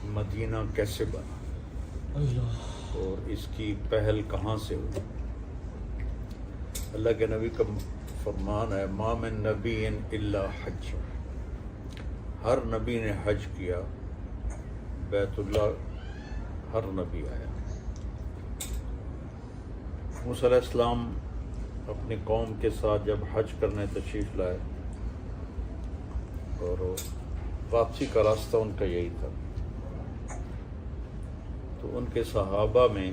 مدینہ کیسے بنا اور اس کی پہل کہاں سے ہوئی؟ اللہ کے نبی کا فرمان ہے ما من نبی الا حج، ہر نبی نے حج کیا، بیت اللہ ہر نبی آیا۔ موسیٰ علیہ السلام اپنی قوم کے ساتھ جب حج کرنے تشریف لائے اور واپسی کا راستہ ان کا یہی تھا، تو ان کے صحابہ میں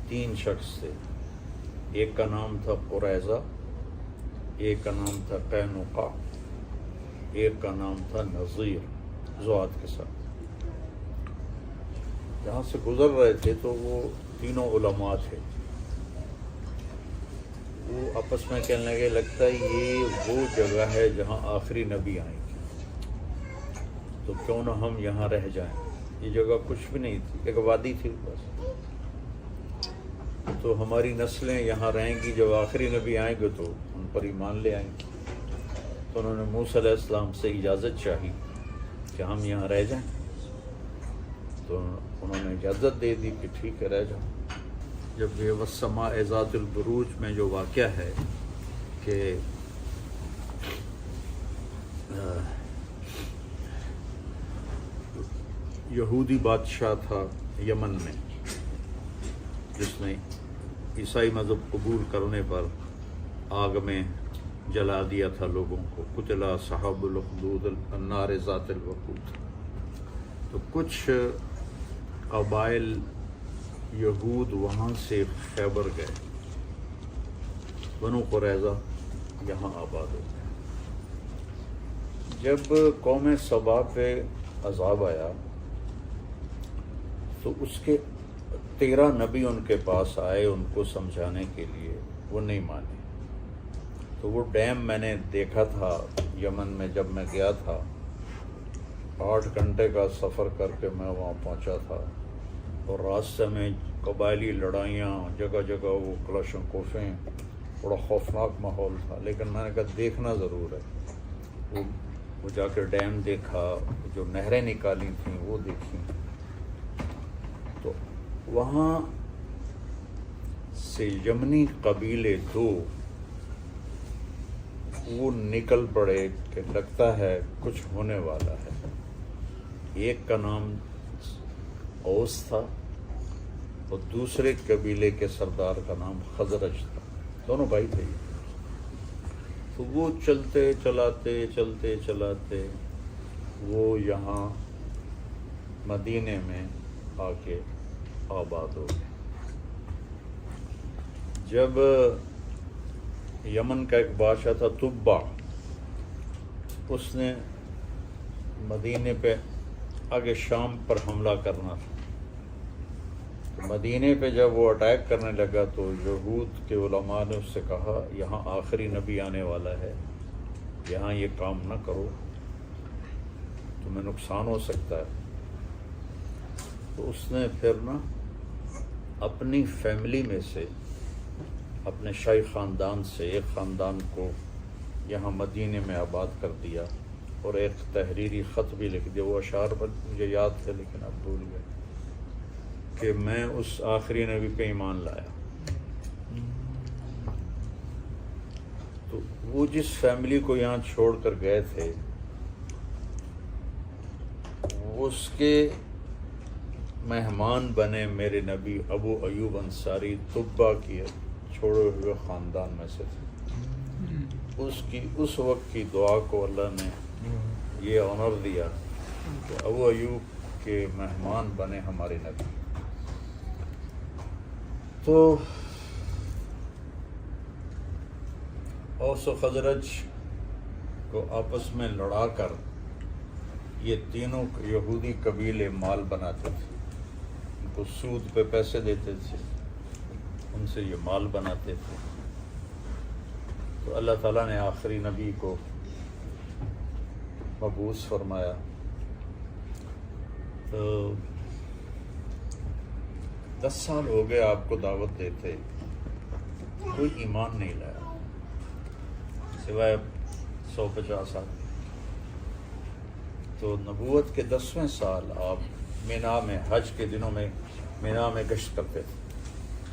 3 شخص تھے، ایک کا نام تھا قریظہ، ایک کا نام تھا قینقاع، ایک کا نام تھا نذیر، زوات کے ساتھ جہاں سے گزر رہے تھے تو وہ تینوں علماء تھے۔ وہ آپس میں کہنے لگے لگتا ہے یہ وہ جگہ ہے جہاں آخری نبی آئیں گے، تو کیوں نہ ہم یہاں رہ جائیں۔ یہ جگہ کچھ بھی نہیں تھی، ایک وادی تھی بس، تو ہماری نسلیں یہاں رہیں گی، جب آخری نبی آئیں گے تو ان پر ایمان لے آئیں گے۔ تو انہوں نے موسیٰ علیہ السلام سے اجازت چاہی کہ ہم یہاں رہ جائیں، تو انہوں نے اجازت دے دی کہ ٹھیک ہے رہ جاؤ۔ جب یہ والسماء ذات البروج میں جو واقعہ ہے کہ یہودی بادشاہ تھا یمن میں جس نے عیسائی مذہب قبول کرنے پر آگ میں جلا دیا تھا لوگوں کو، قتل اصحاب الاخدود النار ذات الوقود، تو کچھ قبائل یہود وہاں سے خیبر گئے، بنو قریظہ یہاں آباد ہو گئے۔ جب قوم سبا پہ عذاب آیا تو اس کے 13 نبی ان کے پاس آئے ان کو سمجھانے کے لیے، وہ نہیں مانے۔ تو وہ ڈیم میں نے دیکھا تھا یمن میں، جب میں گیا تھا 8 گھنٹے کا سفر کر کے میں وہاں پہنچا تھا، اور راستے میں قبائلی لڑائیاں، جگہ جگہ وہ کلاشنکوفیں، بڑا خوفناک ماحول تھا، لیکن میں نے کہا دیکھنا ضرور ہے۔ وہ جا کے ڈیم دیکھا، جو نہریں نکالی تھیں وہ دیکھیں، تو وہاں سے یمنی قبیلے 2 وہ نکل پڑے کہ لگتا ہے کچھ ہونے والا ہے۔ ایک کا نام اوس تھا اور دوسرے قبیلے کے سردار کا نام خزرج تھا، دونوں بھائی تھے۔ تو وہ چلتے چلاتے وہ یہاں مدینے میں آ کے آباد ہو گئے۔ جب یمن کا ایک بادشاہ تھا تبع، اس نے مدینے پہ آگے شام پر حملہ کرنا تھا، مدینے پہ جب وہ اٹیک کرنے لگا تو یہود کے علماء نے اس سے کہا یہاں آخری نبی آنے والا ہے، یہاں یہ کام نہ کرو، تمہیں نقصان ہو سکتا ہے۔ تو اس نے پھر اپنی فیملی میں سے، اپنے شاہی خاندان سے ایک خاندان کو یہاں مدینے میں آباد کر دیا، اور ایک تحریری خط بھی لکھ دیا۔ وہ اشعار مجھے یاد تھے لیکن اب بھول گئے، کہ میں اس آخری نبی پہ ایمان لایا۔ تو وہ جس فیملی کو یہاں چھوڑ کر گئے تھے، اس کے مہمان بنے میرے نبی ابو ایوب انصاری، طبع کی چھوڑے ہوئے خاندان میں سے تھے۔ اس وقت کی دعا کو اللہ نے یہ آنر دیا کہ ابو ایوب کے مہمان بنے ہمارے نبی۔ تو اوس و خزرج کو آپس میں لڑا کر یہ تینوں یہودی قبیلے مال بناتے تھے، ان کو سود پہ پیسے دیتے تھے، ان سے یہ مال بناتے تھے۔ تو اللہ تعالیٰ نے آخری نبی کو مبعوث فرمایا، تو 10 سال ہو گئے آپ کو دعوت دیتے، کوئی ایمان نہیں لایا سوائے 150 آدمی۔ تو نبوت کے 10ویں سال آپ مینا میں حج کے دنوں میں مینا میں گشت کرتے تھے،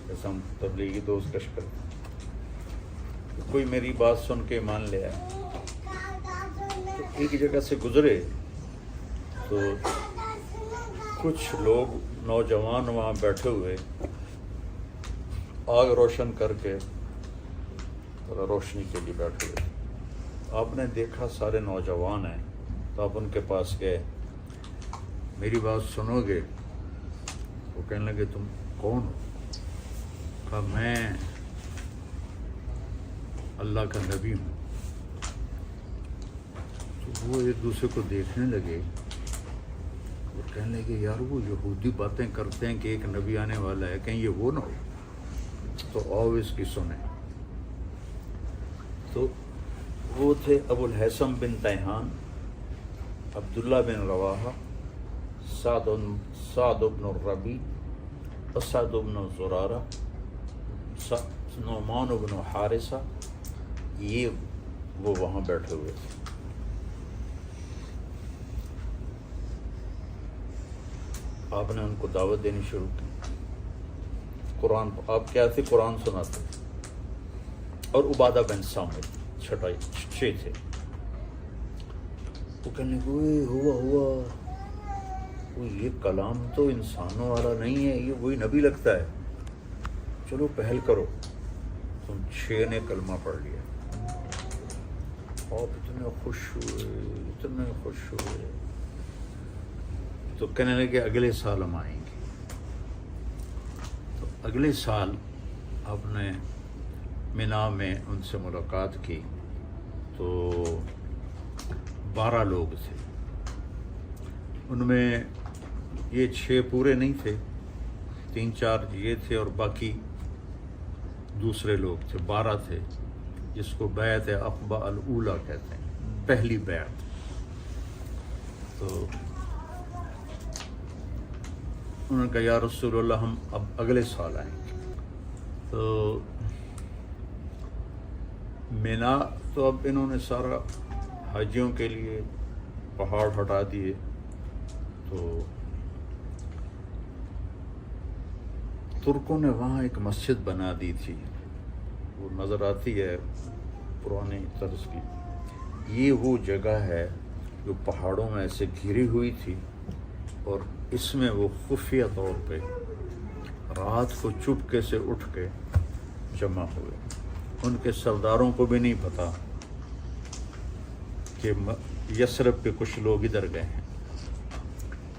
جیسے ہم تبلیغی دوست گشت کرتے تھے۔ کوئی میری بات سن کے مان لیا، تو ایک جگہ سے گزرے تو کچھ لوگ نوجوان وہاں بیٹھے ہوئے آگ روشن کر کے روشنی کے لیے بیٹھے ہوئے۔ آپ نے دیکھا سارے نوجوان ہیں، تو آپ ان کے پاس گئے، میری بات سنو گے؟ وہ کہنے لگے تم کون ہو؟ کہا میں اللہ کا نبی ہوں۔ تو وہ ایک دوسرے کو دیکھنے لگے اور کہنے لگے یار وہ یہودی باتیں کرتے ہیں کہ ایک نبی آنے والا ہے، کہیں یہ وہ نہ ہو؟ تو آؤ اس کی سنیں۔ تو وہ تھے ابو الحسن بن تیہان، عبداللہ بن رواحہ، سعد بن الربیع، اسد بن زرارہ، نعمان بن حارثہ، یہ وہ وہاں بیٹھے ہوئے تھے۔ آپ نے ان کو دعوت دینی شروع کی۔ قرآن آپ کیا تھے؟ قرآن سناتے تھے۔ اور عبادہ بن صامت چھٹے تھے۔ وہ کہنے لگے ہوا وہ یہ کلام تو انسانوں والا نہیں ہے، یہ وہی نبی لگتا ہے، چلو پہل کرو۔ تم 6 نے کلمہ پڑھ لیا۔ آپ اتنے خوش ہوئے تو کہنے لگے اگلے سال ہم آئیں گے۔ تو اگلے سال آپ نے مینا میں ان سے ملاقات کی تو 12 لوگ تھے، ان میں یہ 6 پورے نہیں تھے، 3-4 یہ تھے اور باقی دوسرے لوگ تھے، 12 تھے، جس کو بیعت عقبہ الاولیٰ کہتے ہیں، پہلی بیعت۔ تو انہوں نے کہا یا رسول اللہ ہم اب اگلے سال آئیں گے۔ تو مینا تو اب انہوں نے سارا حاجیوں کے لیے پہاڑ ہٹا دیے، تو ترکوں نے وہاں ایک مسجد بنا دی تھی، وہ نظر آتی ہے پرانی طرز کی۔ یہ وہ جگہ ہے جو پہاڑوں میں ایسے گھری ہوئی تھی، اور اس میں وہ خفیہ طور پہ رات کو چپکے سے اٹھ کے جمع ہوئے۔ ان کے سرداروں کو بھی نہیں پتا کہ یثرب کے کچھ لوگ ادھر گئے ہیں۔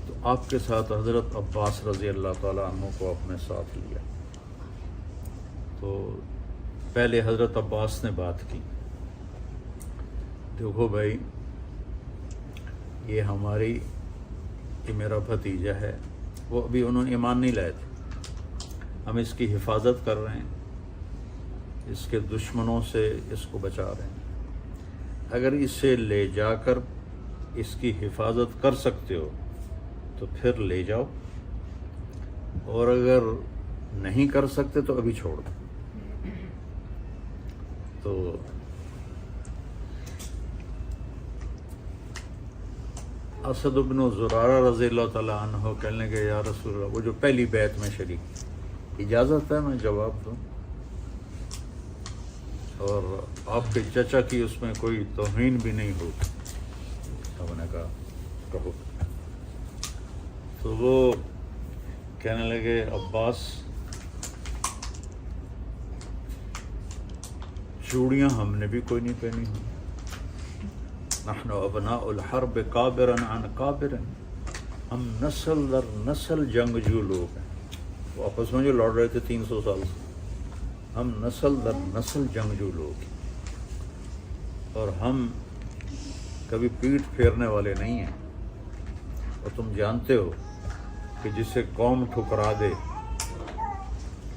تو آپ کے ساتھ حضرت عباس رضی اللہ تعالیٰ عنہ کو اپنے ساتھ لیا۔ تو پہلے حضرت عباس نے بات کی، دیکھو بھائی یہ میرا بھتیجا ہے، وہ ابھی انہوں نے ایمان نہیں لائے تھے، ہم اس کی حفاظت کر رہے ہیں، اس کے دشمنوں سے اس کو بچا رہے ہیں، اگر اسے لے جا کر اس کی حفاظت کر سکتے ہو تو پھر لے جاؤ، اور اگر نہیں کر سکتے تو ابھی چھوڑ دو۔ تو اسد بن زرارہ رضی اللہ تعالیٰ عنہ کہنے لگے یا رسول اللہ، وہ جو پہلی بیعت میں شریک، اجازت ہے میں جواب دوں؟ اور آپ کے چچا کی اس میں کوئی توہین بھی نہیں ہوگی؟ ہم نے کہا کہو۔ تو وہ کہنے لگے عباس چوڑیاں ہم نے بھی کوئی نہیں پہنی ہوئی، نحن ابناء الحرب کابرا عن کابر، ہم نسل در نسل جنگجو لوگ ہیں۔ وہ آپس میں جو لڑ رہے تھے 300 سال سے، ہم نسل در نسل جنگجو لوگ ہیں، اور ہم کبھی پیٹھ پھیرنے والے نہیں ہیں۔ اور تم جانتے ہو کہ جسے قوم ٹھکرا دے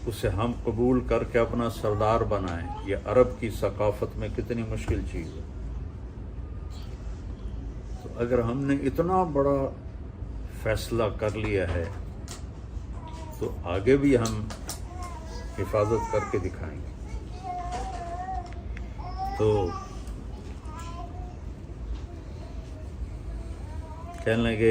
اسے ہم قبول کر کے اپنا سردار بنائیں، یہ عرب کی ثقافت میں کتنی مشکل چیز ہے۔ تو اگر ہم نے اتنا بڑا فیصلہ کر لیا ہے تو آگے بھی ہم حفاظت کر کے دکھائیں گے۔ تو کہنے لگے